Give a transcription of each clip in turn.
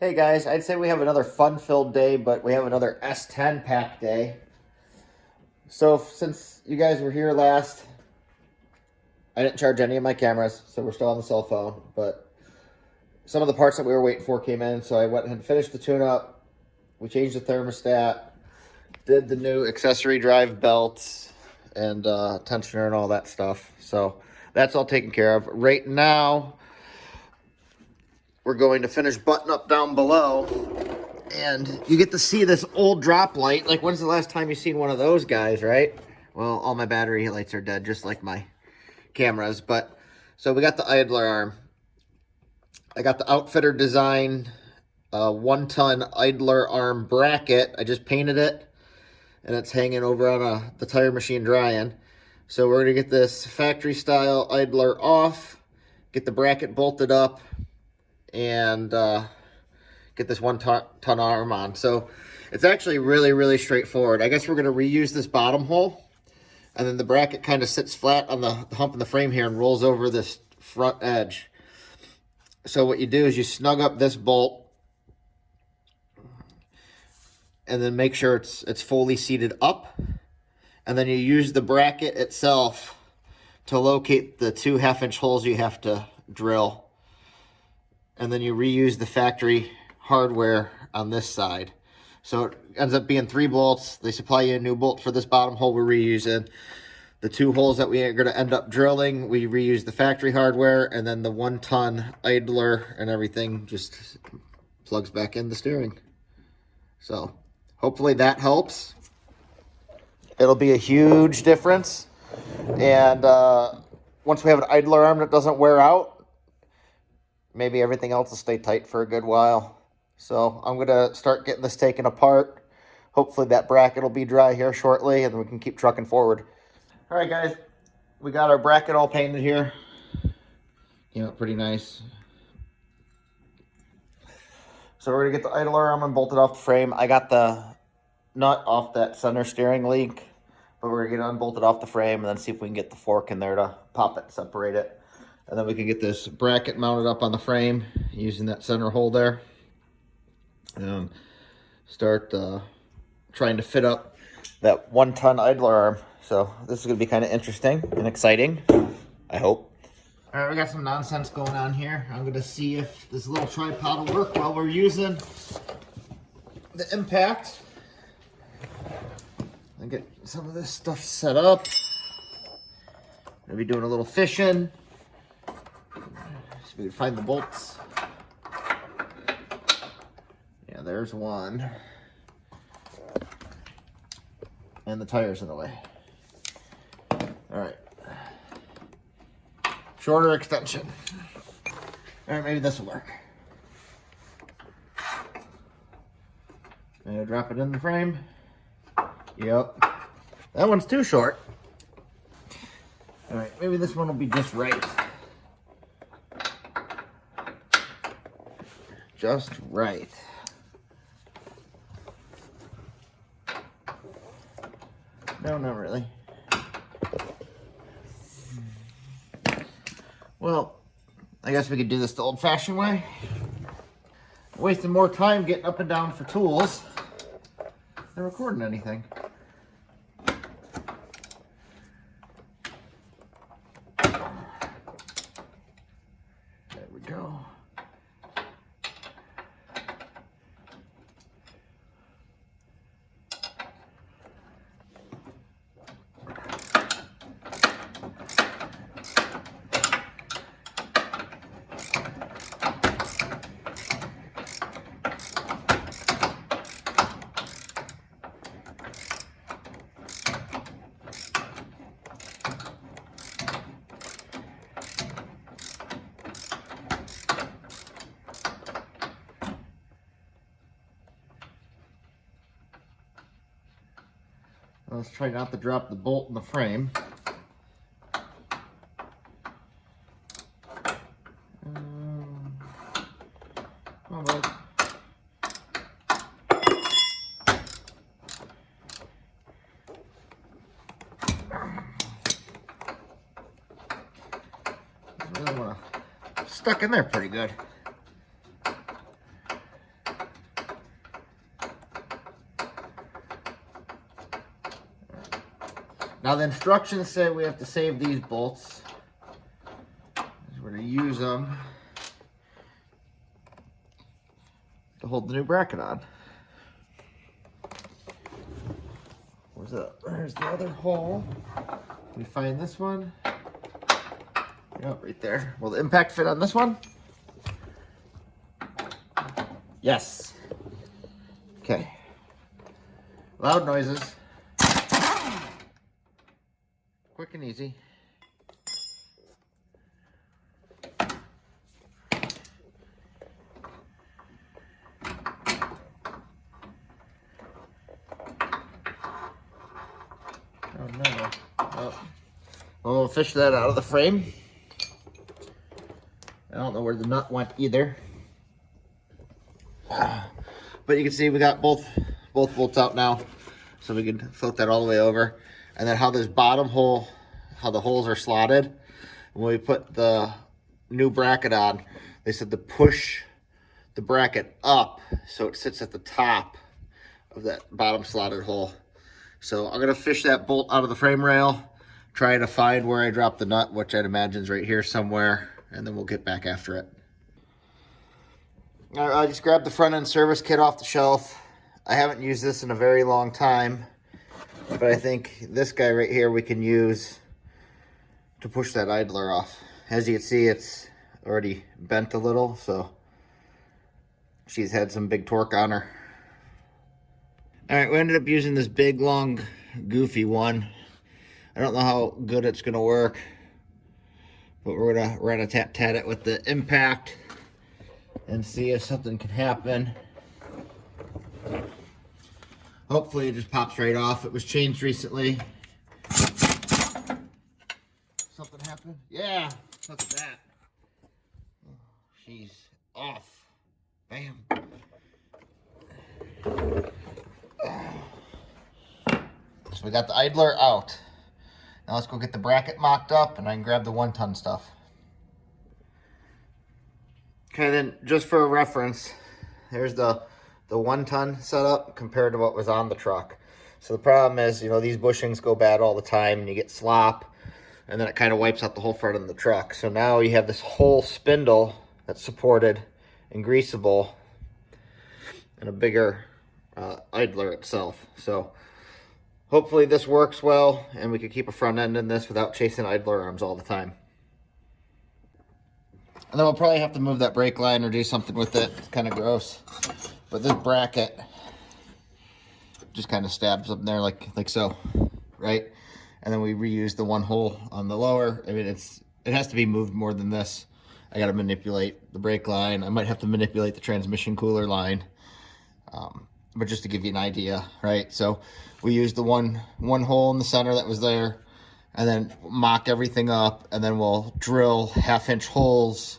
Hey guys, I'd say we have another fun-filled day, but we have another S10 pack day. So since you guys were here last, I didn't charge any of my cameras, so we're still on the cell phone. But some of the parts that we were waiting for came in, so I went and finished the tune-up. We changed the thermostat, did the new accessory drive belts, and tensioner and all that stuff. So that's all taken care of. Right now, we're going to finish button up down below. And you get to see this old drop light. Like, when's the last time you seen one of those guys, right? Well, all my battery lights are dead, just like my cameras. But, so we got the idler arm. I got the Outfitter design 1-ton idler arm bracket. I just painted it, and it's hanging over on the tire machine drying. So we're going to get this factory-style idler off, get the bracket bolted up, and get this 1-ton arm on. So it's actually really straightforward. I guess we're going to reuse this bottom hole, and then the bracket kind of sits flat on the hump in the frame here and rolls over this front edge. So what you do is you snug up this bolt and then make sure it's fully seated up, and then you use the bracket itself to locate the 2 half-inch holes you have to drill, and then you reuse the factory hardware on this side. So it ends up being 3 bolts. They supply you a new bolt for this bottom hole we're reusing. The 2 holes that we are going to end up drilling, we reuse the factory hardware, and then the 1-ton idler and everything just plugs back in the steering. So hopefully that helps. It'll be a huge difference. And once we have an idler arm that doesn't wear out, maybe everything else will stay tight for a good while. So I'm going to start getting this taken apart. Hopefully that bracket will be dry here shortly, and we can keep trucking forward. All right, guys. We got our bracket all painted here. Came out pretty nice. So we're going to get the idler arm and bolted off the frame. I got the nut off that center steering link, but we're going to get it unbolted off the frame and then see if we can get the fork in there to pop it and separate it. And then we can get this bracket mounted up on the frame using that center hole there. And start trying to fit up that 1-ton idler arm. So this is going to be kind of interesting and exciting, I hope. All right, we got some nonsense going on here. I'm going to see if this little tripod will work while we're using the impact. And get some of this stuff set up. Maybe doing a little fishing. We can find the bolts. Yeah, there's one. And the tire's in the way. All right. Shorter extension. All right, maybe this will work. And drop it in the frame. Yep. That one's too short. All right, maybe this one will be just right. Just right. No, not really. Well, I guess we could do this the old-fashioned way. Wasting more time getting up and down for tools than recording anything. There we go. Let's try not to drop the bolt in the frame. Oh, well. Really want to stuck in there pretty good. Now the instructions say we have to save these bolts. We're going to use them to hold the new bracket on. Where's there's the other hole. We find this one. Yep, right there. Will the impact fit on this one? Yes. Okay. Loud noises. Quick and easy. Oh no. Oh. We'll fish that out of the frame. I don't know where the nut went either. But you can see we got both bolts out now. So we can float that all the way over. And then how this bottom hole, how the holes are slotted. When we put the new bracket on, they said to push the bracket up so it sits at the top of that bottom slotted hole. So I'm gonna fish that bolt out of the frame rail, try to find where I dropped the nut, which I'd imagine is right here somewhere, and then we'll get back after it. All right, I just grabbed the front end service kit off the shelf. I haven't used this in a very long time, but I think this guy right here we can use to push that idler off. As you can see, it's already bent a little, so she's had some big torque on her. All right, we ended up using this big, long, goofy one. I don't know how good it's gonna work, but we're gonna tap it with the impact and see if something can happen. Hopefully it just pops right off. It was changed recently. Something happened? Yeah, look at that. Oh, she's off. Bam. So we got the idler out. Now let's go get the bracket mocked up and I can grab the 1-ton stuff. Okay, then just for a reference, here's the 1-ton setup compared to what was on the truck. So the problem is, you know, these bushings go bad all the time and you get slop and then it kind of wipes out the whole front of the truck. So now you have this whole spindle that's supported and greasable and a bigger idler itself. So hopefully this works well and we can keep a front end in this without chasing idler arms all the time. And then we'll probably have to move that brake line or do something with it. It's kind of gross. But this bracket just kind of stabs up in there like so, right? And then we reuse the one hole on the lower. I mean, it has to be moved more than this. I got to manipulate the brake line. I might have to manipulate the transmission cooler line. But just to give you an idea, right? So we used the one hole in the center that was there, and then mock everything up, and then we'll drill 1/2-inch holes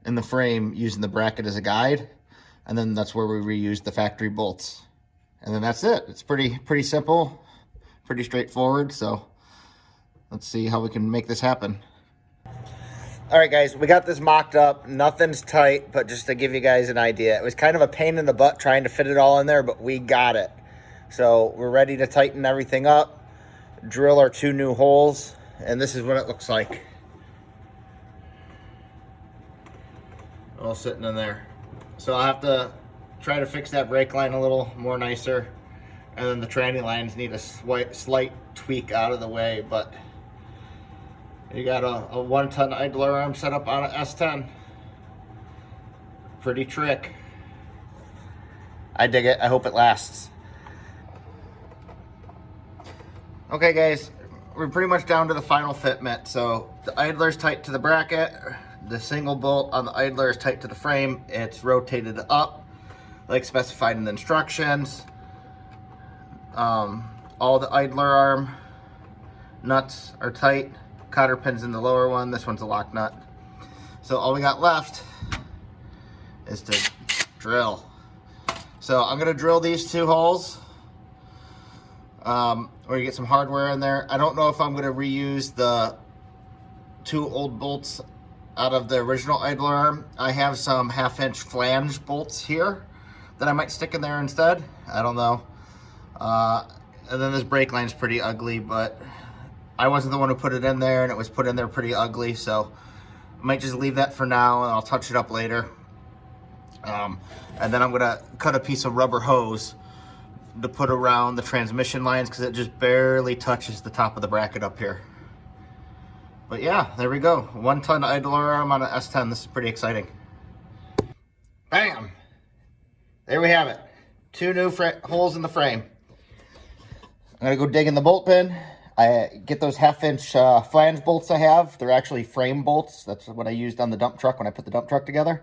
in the frame using the bracket as a guide, and then that's where we reuse the factory bolts. And then that's it. It's pretty simple, pretty straightforward. So let's see how we can make this happen. All right, guys, we got this mocked up. Nothing's tight, but just to give you guys an idea, it was kind of a pain in the butt trying to fit it all in there, but we got it. So we're ready to tighten everything up, drill our 2 new holes, and this is what it looks like. All sitting in there. So I'll have to try to fix that brake line a little more nicer, and then the tranny lines need a slight tweak out of the way, but you got a 1-ton idler arm set up on an S10. Pretty trick. I dig it. I hope it lasts. Okay, guys, we're pretty much down to the final fitment. So the idler's tight to the bracket. The single bolt on the idler is tight to the frame. It's rotated up like specified in the instructions. All the idler arm nuts are tight. Cotter pins in the lower one. This one's a lock nut. So all we got left is to drill. So I'm gonna drill these 2 holes. Or you get some hardware in there. I don't know if I'm gonna reuse the 2 old bolts out of the original idler arm. I have some 1/2-inch flange bolts here that I might stick in there instead. I don't know. And then this brake line's pretty ugly, but I wasn't the one who put it in there, and it was put in there pretty ugly, so I might just leave that for now, and I'll touch it up later. And then I'm gonna cut a piece of rubber hose to put around the transmission lines because it just barely touches the top of the bracket up here. But yeah, there we go. 1 ton idler arm on an S10. This is pretty exciting. Bam! There we have it. 2 new holes in the frame. I'm gonna go dig in the bolt bin. I get those 1/2-inch flange bolts I have. They're actually frame bolts. That's what I used on the dump truck when I put the dump truck together.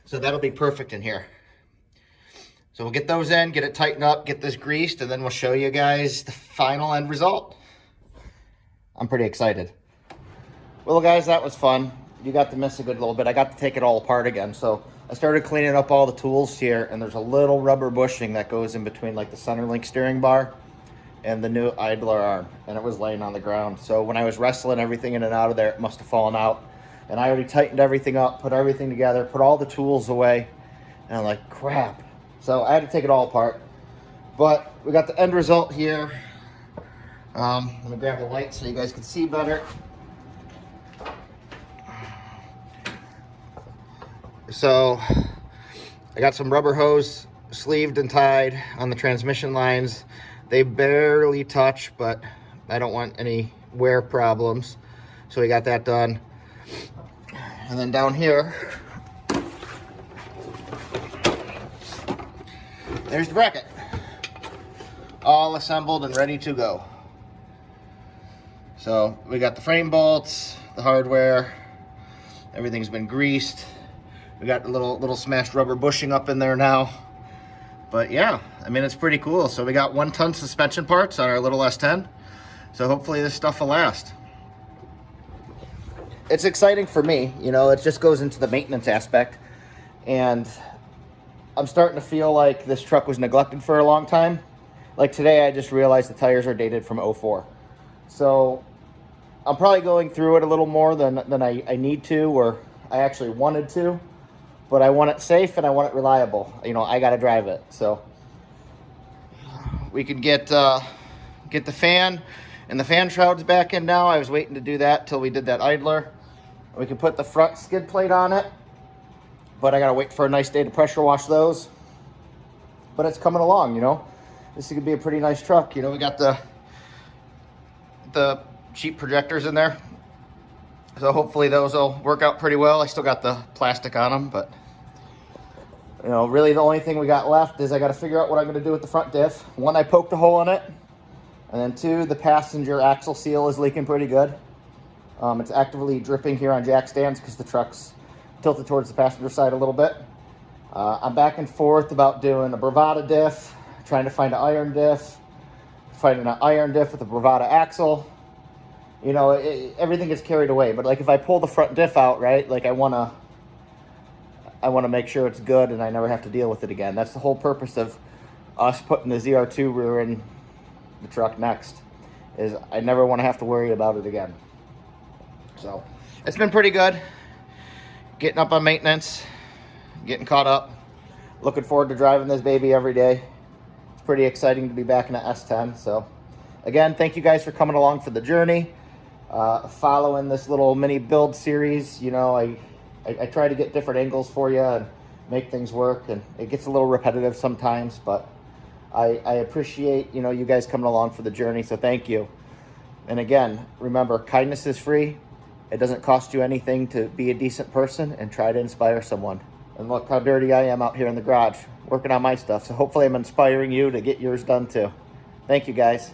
So that'll be perfect in here. So we'll get those in, get it tightened up, get this greased, and then we'll show you guys the final end result. I'm pretty excited. Well, guys, that was fun. You got to miss a good little bit. I got to take it all apart again. So I started cleaning up all the tools here, and there's a little rubber bushing that goes in between like the center link steering bar and the new idler arm, and it was laying on the ground. So when I was wrestling everything in and out of there, it must have fallen out. And I already tightened everything up, put everything together, put all the tools away, and I'm like, crap. So I had to take it all apart. But we got the end result here. Let me grab the light so you guys can see better. So I got some rubber hose sleeved and tied on the transmission lines. They barely touch, but I don't want any wear problems. So we got that done. And then down here, there's the bracket. All assembled and ready to go. So we got the frame bolts, the hardware, everything's been greased. We got the little smashed rubber bushing up in there now. But yeah, I mean, it's pretty cool. So we got 1 ton suspension parts on our little S10. So hopefully this stuff will last. It's exciting for me, you know, it just goes into the maintenance aspect. And I'm starting to feel like this truck was neglected for a long time. Like today, I just realized the tires are dated from '04. So I'm probably going through it a little more than I need to, or I actually wanted to. But I want it safe and I want it reliable. You know, I got to drive it. So we can get the fan and the fan shrouds back in now. I was waiting to do that till we did that idler. We can put the front skid plate on it, but I got to wait for a nice day to pressure wash those. But it's coming along, you know. This is going to be a pretty nice truck. You know, we got the cheap projectors in there. So hopefully those will work out pretty well. I still got the plastic on them, but you know, really the only thing we got left is I got to figure out what I'm going to do with the front diff. 1, I poked a hole in it. And then 2, the passenger axle seal is leaking pretty good. It's actively dripping here on jack stands because the truck's tilted towards the passenger side a little bit. I'm back and forth about doing a Bravada diff, trying to find an iron diff, finding an iron diff with a Bravada axle. You know, everything gets carried away. But like if I pull the front diff out, right, like I want to make sure it's good and I never have to deal with it again. That's the whole purpose of us putting the ZR2 rear in the truck next, is I never want to have to worry about it again. So it's been pretty good. Getting up on maintenance, getting caught up. Looking forward to driving this baby every day. It's pretty exciting to be back in an S10. So again, thank you guys for coming along for the journey. Following this little mini build series. You know, I try to get different angles for you and make things work, and it gets a little repetitive sometimes, but I appreciate, you know, you guys coming along for the journey, so thank you. And again, remember, kindness is free. It doesn't cost you anything to be a decent person and try to inspire someone. And look how dirty I am out here in the garage working on my stuff, so hopefully I'm inspiring you to get yours done too. Thank you, guys.